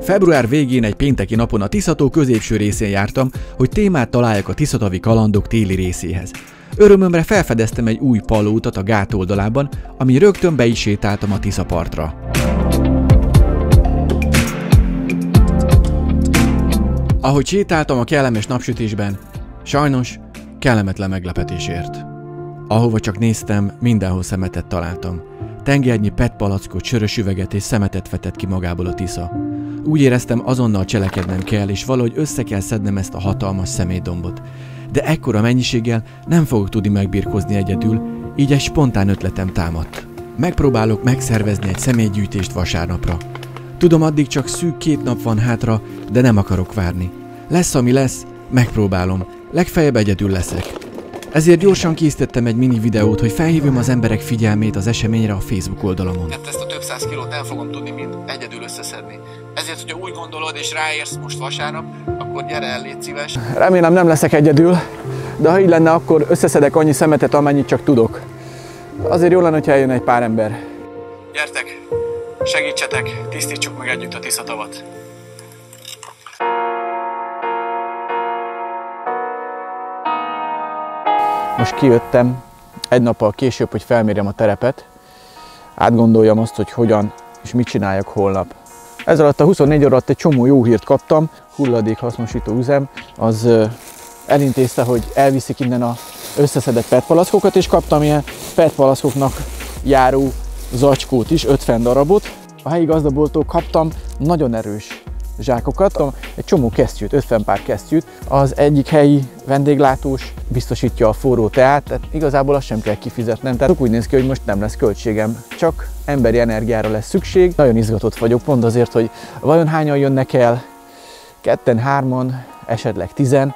Február végén egy pénteki napon a Tisza-tó középső részén jártam, hogy témát találjak a tiszatavi kalandok téli részéhez. Örömömre felfedeztem egy új pallóutat a gát oldalában, ami rögtön be is sétáltam a Tisza partra. Ahogy sétáltam a kellemes napsütésben, sajnos kellemetlen meglepetés ért. Ahova csak néztem, mindenhol szemetet találtam. Tengernyi PET palackot, sörös üveget és szemetet vetett ki magából a Tisza. Úgy éreztem, azonnal cselekednem kell, és valahogy össze kell szednem ezt a hatalmas szemétdombot. De ekkora mennyiséggel nem fogok tudni megbirkózni egyedül, így egy spontán ötletem támadt. Megpróbálok megszervezni egy szemétgyűjtést vasárnapra. Tudom, addig csak szűk 2 nap van hátra, de nem akarok várni. Lesz, ami lesz, megpróbálom. Legfeljebb egyedül leszek. Ezért gyorsan készítettem egy mini videót, hogy felhívjam az emberek figyelmét az eseményre a Facebook oldalamon. Ezt a több száz kilót nem fogom tudni mind egyedül összeszedni. Ezért, hogyha úgy gondolod és ráérsz most vasárnap, akkor gyere el, légy szíves. Remélem nem leszek egyedül, de ha így lenne, akkor összeszedek annyi szemetet, amennyit csak tudok. Azért jó lenne, hogyha eljön egy pár ember. Gyertek, segítsetek, tisztítsuk meg együtt a Tisza-tavat. Most kijöttem egy nappal később, hogy felmérjem a terepet, átgondoljam azt, hogy hogyan és mit csináljak holnap. Ez alatt a 24 óra alatt egy csomó jó hírt kaptam. Hulladékhasznosító üzem az elintézte, hogy elviszik innen az összeszedett PET palackokat, és kaptam ilyen PET palackoknak járó zacskót is, 50 darabot. A helyi gazdaboltól kaptam nagyon erős zsákokat, egy csomó kesztyűt, 50 pár kesztyűt. Az egyik helyi vendéglátós biztosítja a forró teát, tehát igazából azt sem kell kifizetnem. Tehát úgy néz ki, hogy most nem lesz költségem, csak emberi energiára lesz szükség. Nagyon izgatott vagyok, pont azért, hogy vajon hányan jönnek el, 2-en, 3-an, esetleg 10-en.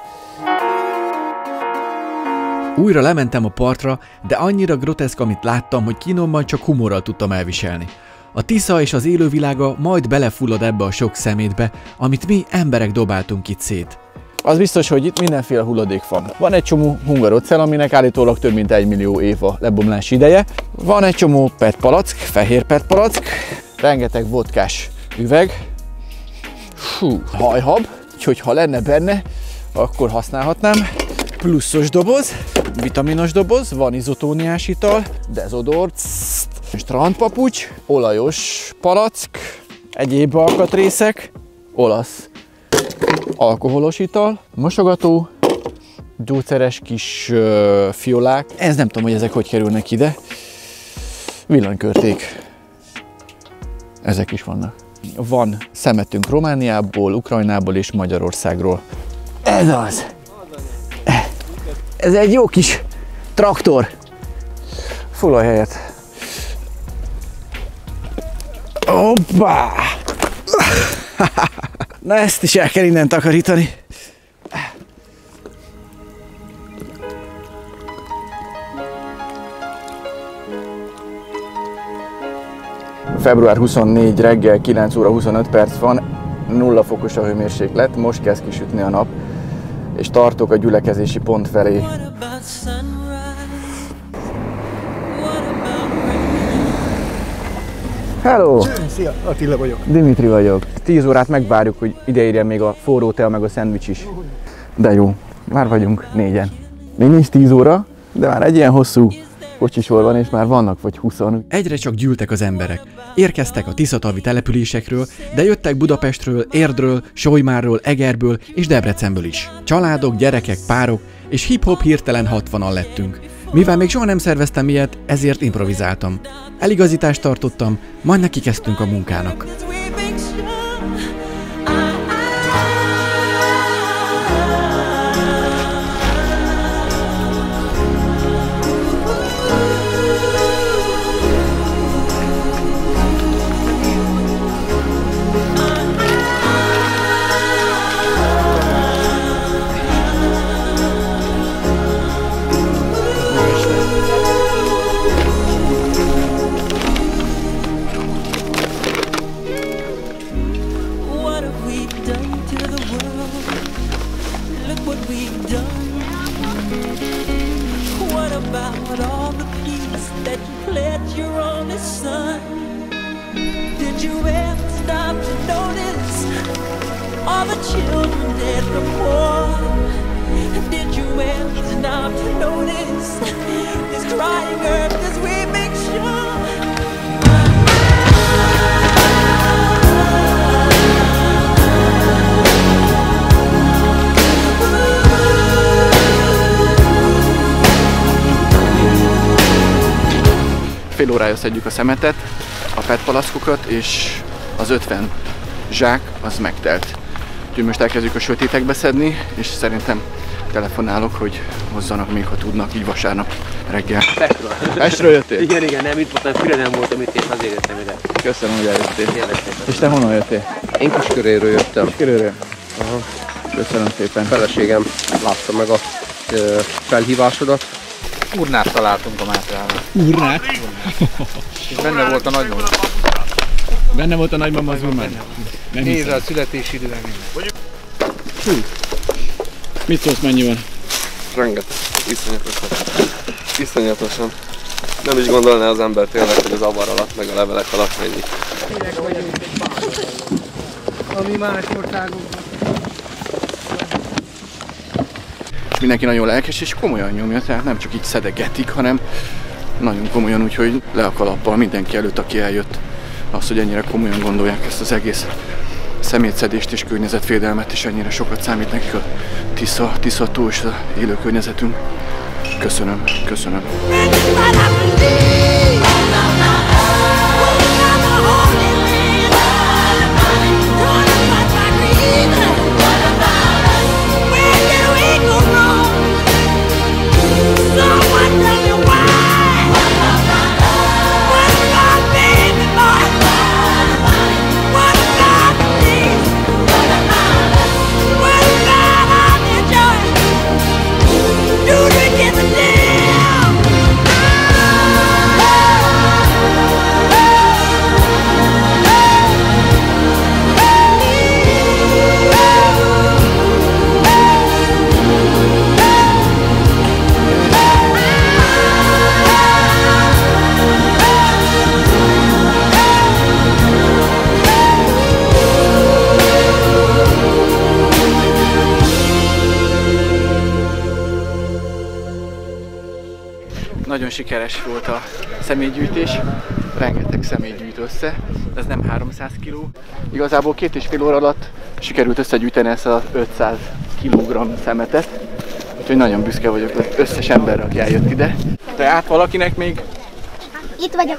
Újra lementem a partra, de annyira groteszk, amit láttam, hogy kínomban csak humorral tudtam elviselni. A Tisza és az élővilága majd belefullad ebbe a sok szemétbe, amit mi emberek dobáltunk itt szét. Az biztos, hogy itt mindenféle hulladék van. Van egy csomó hungarocell, aminek állítólag több mint 1 millió év a lebomlási ideje. Van egy csomó PET palack, fehér PET palack, rengeteg vodkás üveg, hajhab, úgyhogy ha lenne benne, akkor használhatnám. Pluszos doboz, vitaminos doboz, van izotóniás ital, dezodor, strandpapucs, olajos palack, egyéb alkatrészek, olasz alkoholos ital, mosogató, gyógyszeres kis fiolák. Ez nem tudom, hogy ezek hogy kerülnek ide. Villanykörték. Ezek is vannak. Van szemetünk Romániából, Ukrajnából és Magyarországról. Ez az! Ez egy jó kis traktor. Foglal helyet. Hoppá! Na ezt is el kell innen takarítani. Február 24 reggel 9 óra 25 perc van, 0 fokos a hőmérséklet, most kezd kisütni a nap, és tartok a gyülekezési pont felé. Hello! Szia, Attila vagyok. Dimitri vagyok. 10 órát megvárjuk, hogy ideérjen még a forró tea meg a szendvics is. De jó, már vagyunk 4-en. Még nincs 10 óra, de már egy ilyen hosszú kocsisor van, és már vannak vagy 20. Egyre csak gyűltek az emberek. Érkeztek a tiszatavi településekről, de jöttek Budapestről, Érdről, Solymárról, Egerből és Debrecenből is. Családok, gyerekek, párok, és hip-hop hirtelen 60-an lettünk. Mivel még soha nem szerveztem ilyet, ezért improvizáltam. Eligazítást tartottam, majd neki kezdtünk a munkának. Did you ever stop to notice all the children dead from war. Did you ever stop to notice this crying earth as we make sure? Fél órája szedjük a szemetet, a PET palackokat, és az 50 zsák az megtelt. Úgyhogy most elkezdjük a sötétekbe szedni, és szerintem telefonálok, hogy hozzanak még, ha tudnak, így vasárnap reggel. Pestről jöttél? Igen, nem itt voltam, Füre nem voltam itt, és azért jöttem ide. Köszönöm, hogy eljöttél. És te honnan jöttél? Én Kisköréről jöttem. Kisköréről? Aha. Köszönöm szépen. Feleségem látta meg a felhívásodat. Urnát találtunk a Mátrával. Urnát? És benne volt a nagymama. Benne volt a nagymama az urnán? Nézd a születési időben minden. Mit szólsz, mennyi van? Rengeteg. Iszonyatosan. Nem is gondolná az ember tényleg, hogy az avar alatt, meg a levelek alatt mennyi. Ami más országokban. És mindenki nagyon lelkes és komolyan nyomja, tehát nem csak így szedegetik, hanem nagyon komolyan, úgyhogy le a kalappal mindenki előtt, aki eljött. Az, hogy ennyire komolyan gondolják ezt az egész szemétszedést és környezetvédelmet, és ennyire sokat számít nekik a Tisza-tó és az élő környezetünk. Köszönöm, köszönöm. Nagyon sikeres volt a személygyűjtés, rengeteg személy gyűjt össze, ez nem 300 kg. Igazából 2,5 óra alatt sikerült összegyűjteni ezt az 500 kg szemetet, úgyhogy nagyon büszke vagyok az összes emberre, aki eljött ide. Te át valakinek még? Itt vagyok.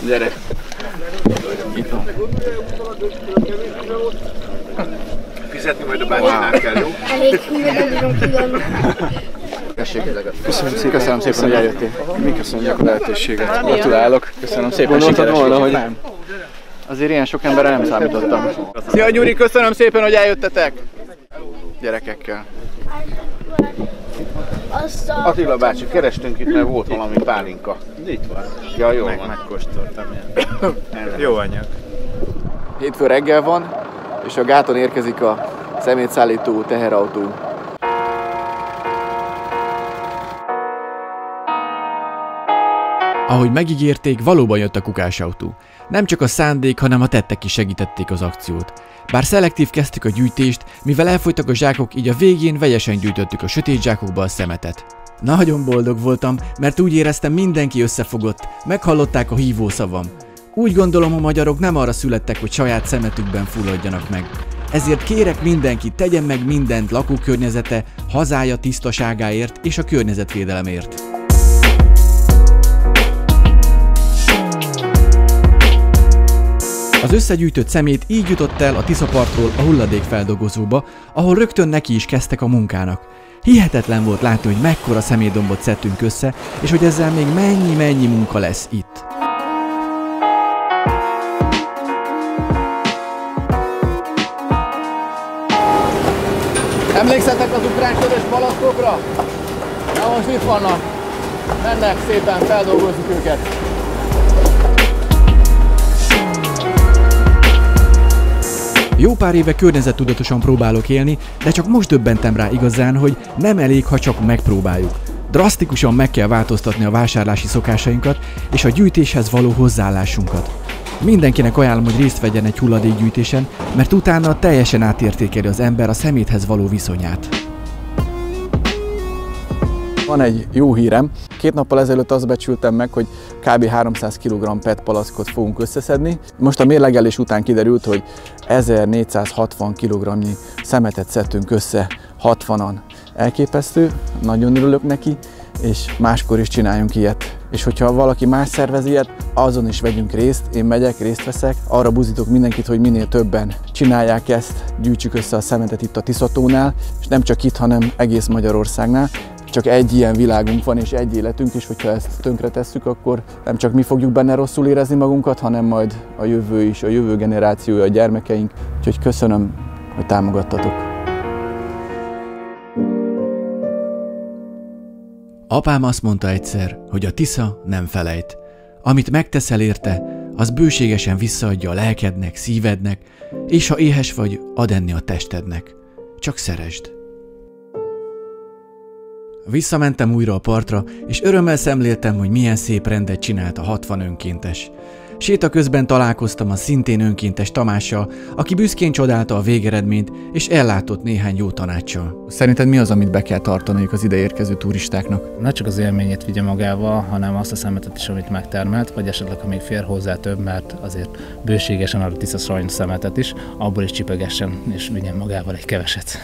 Gyere! Itt van. Fizetni majd a bácsinál kell, jó? Elég hűvödön tudom. Köszönöm szépen, hogy eljöttél. Mi köszönjük a lehetőséget. Gratulálok. Köszönöm szépen. Gondoltad volna, hogy nem. Azért ilyen sok emberre nem számítottam. Szia Gyuri, köszönöm szépen, hogy eljöttetek. Gyerekekkel. Attila bácsi, kerestünk itt, mert volt valami pálinka. Itt van. Ja, jó van. Megkóstoltam ilyen. Jó anyag. Hétfő reggel van, és a gáton érkezik a szemétszállító teherautó. Ahogy megígérték, valóban jött a kukásautó. Nem csak a szándék, hanem a tettek is segítették az akciót. Bár szelektív kezdtük a gyűjtést, mivel elfogytak a zsákok, így a végén vegyesen gyűjtöttük a sötét zsákokba a szemetet. Nagyon boldog voltam, mert úgy éreztem, mindenki összefogott, meghallották a hívószavam. Úgy gondolom, a magyarok nem arra születtek, hogy saját szemetükben fulladjanak meg. Ezért kérek mindenkit, tegyen meg mindent lakókörnyezete, hazája tisztaságáért és a környezetvédelemért. Az összegyűjtött szemét így jutott el a Tiszapartról a hulladékfeldolgozóba, ahol rögtön neki is kezdtek a munkának. Hihetetlen volt látni, hogy mekkora szemétdombot szedtünk össze, és hogy ezzel még mennyi munka lesz itt. Emlékszetek az ukrán közös palackokra? Na most itt vannak. Mennek szépen, feldolgozzuk őket. Jó pár éve környezettudatosan próbálok élni, de csak most döbbentem rá igazán, hogy nem elég, ha csak megpróbáljuk. Drasztikusan meg kell változtatni a vásárlási szokásainkat és a gyűjtéshez való hozzáállásunkat. Mindenkinek ajánlom, hogy részt vegyen egy hulladékgyűjtésen, mert utána teljesen átértékeli az ember a szeméthez való viszonyát. Van egy jó hírem. 2 nappal ezelőtt azt becsültem meg, hogy kb. 300 kg PET palackot fogunk összeszedni. Most a mérlegelés után kiderült, hogy 1460 kg szemetet szedtünk össze 60-an. Elképesztő, nagyon örülök neki, és máskor is csináljunk ilyet. És hogyha valaki más szervez ilyet, azon is vegyünk részt, én megyek, részt veszek. Arra buzdítok mindenkit, hogy minél többen csinálják ezt, gyűjtsük össze a szemetet itt a Tiszatónál, és nem csak itt, hanem egész Magyarországnál. Csak egy ilyen világunk van, és egy életünk, és hogyha ezt tönkre tesszük, akkor nem csak mi fogjuk benne rosszul érezni magunkat, hanem majd a jövő is, a jövő generációja, a gyermekeink. Úgyhogy köszönöm, hogy támogattatok. Apám azt mondta egyszer, hogy a Tisza nem felejt. Amit megteszel érte, az bőségesen visszaadja a lelkednek, szívednek, és ha éhes vagy, ad enni a testednek. Csak szeresd. Visszamentem újra a partra, és örömmel szemléltem, hogy milyen szép rendet csinált a 60 önkéntes. Séta közben találkoztam a szintén önkéntes Tamással, aki büszkén csodálta a végeredményt, és ellátott néhány jó tanácssal. Szerinted mi az, amit be kell tartaniuk az ide érkező turistáknak? Ne csak az élményét vigye magával, hanem azt a szemetet is, amit megtermelt, vagy esetleg, ha még fér hozzá több, mert azért bőségesen ad a Tisza sajnos szemetet is, abból is csipegessen, és vigyen magával egy keveset.